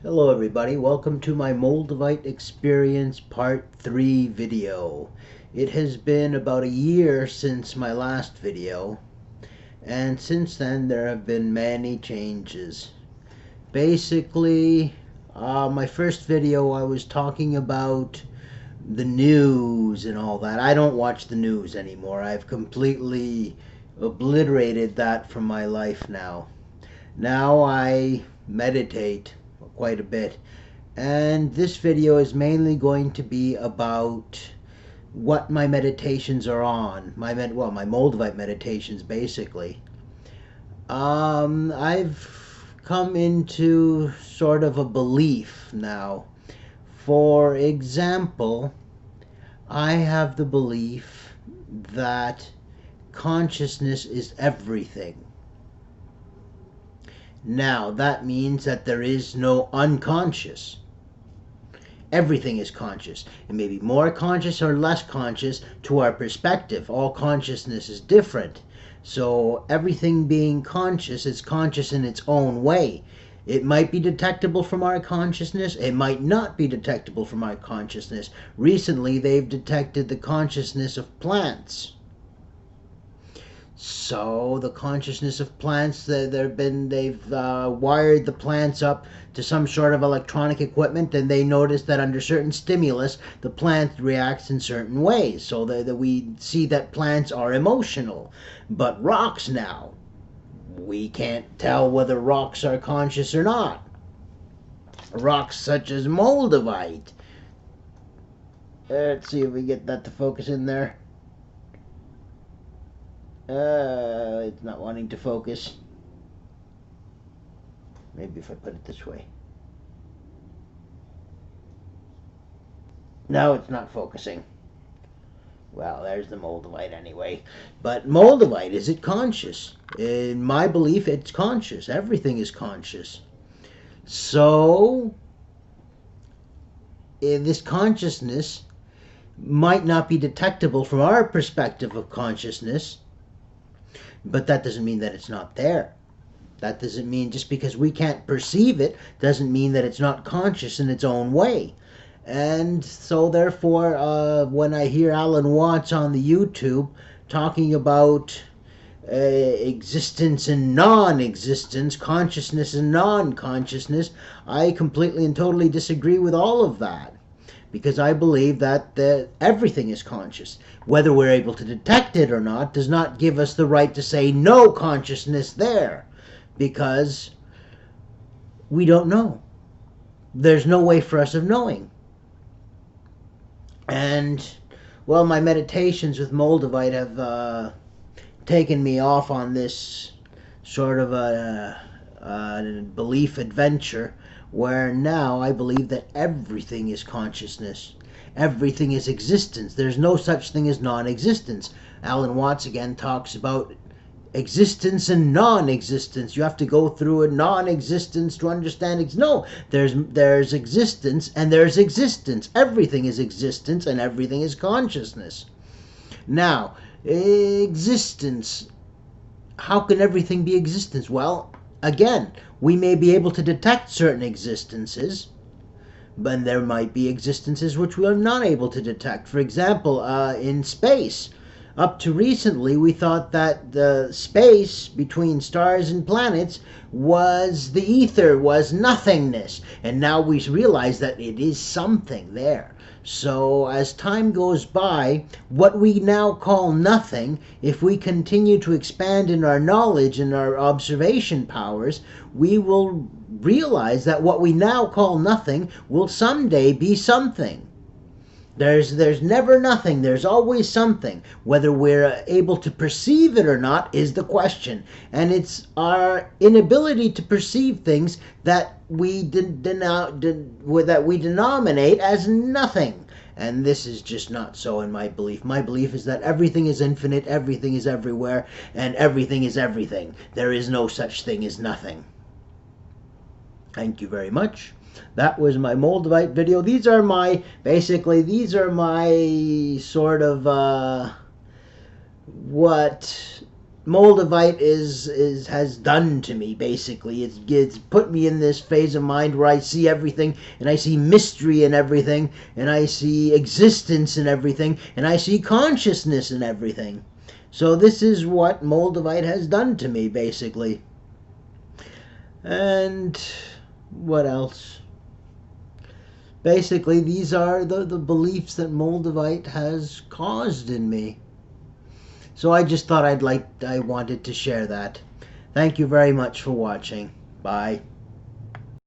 Hello everybody, welcome to my Moldavite experience part 3 video. It has been about a year since my last video, and since then there have been many changes. Basically, my first video I was talking about the news and all that. I don't watch the news anymore. I've completely obliterated that from my life now. Now I meditate quite a bit, and this video is mainly going to be about what my meditations are on. My Moldavite meditations, basically. I've come into sort of a belief now. For example, I have the belief that consciousness is everything. Now, that means that there is no unconscious. Everything is conscious. It may be more conscious or less conscious to our perspective. All consciousness is different. So everything being conscious is conscious in its own way. It might be detectable from our consciousness. It might not be detectable from our consciousness. Recently, they've detected the consciousness of plants. So the consciousness of plants, they've wired the plants up to some sort of electronic equipment, and they notice that under certain stimulus, the plant reacts in certain ways. So that we see that plants are emotional. But rocks now, we can't tell whether rocks are conscious or not. Rocks such as Moldavite. Let's see if we get that to focus in there. It's not wanting to focus. Maybe if I put it this way. No, it's not focusing. Well, there's the Moldavite anyway. But Moldavite, is it conscious? In my belief, it's conscious. Everything is conscious. So, this consciousness might not be detectable from our perspective of consciousness, but that doesn't mean that it's not there. That doesn't mean just because we can't perceive it doesn't mean that it's not conscious in its own way. And so therefore, when I hear Alan Watts on the YouTube talking about existence and non-existence, consciousness and non-consciousness, I completely and totally disagree with all of that. Because I believe that everything is conscious. Whether we're able to detect it or not does not give us the right to say no consciousness there, because we don't know. There's no way for us of knowing. And, well, my meditations with Moldavite have taken me off on this sort of a belief adventure, where now I believe that everything is consciousness. Everything is existence. There's no such thing as non-existence. Alan Watts again talks about existence and non-existence. You have to go through a non-existence to understand. No, there's existence and there's existence. Everything is existence and everything is consciousness. Now, existence. How can everything be existence? Well, again, we may be able to detect certain existences, but there might be existences which we are not able to detect. For example, in space, up to recently, we thought that the space between stars and planets was the ether, was nothingness. And now we realize that it is something there. So as time goes by, what we now call nothing, if we continue to expand in our knowledge and our observation powers, we will realize that what we now call nothing will someday be something. There's never nothing. There's always something. Whether we're able to perceive it or not is the question. And it's our inability to perceive things that we denominate as nothing. And this is just not so in my belief. My belief is that everything is infinite, everything is everywhere, and everything is everything. There is no such thing as nothing. Thank you very much. That was my Moldavite video. These are my sort of what Moldavite has done to me. Basically, it's put me in this phase of mind where I see everything, and I see mystery in everything, and I see existence in everything, and I see consciousness in everything. So this is what Moldavite has done to me, basically. And what else? Basically, these are the beliefs that Moldavite has caused in me. So I just thought I wanted to share that. Thank you very much for watching. Bye.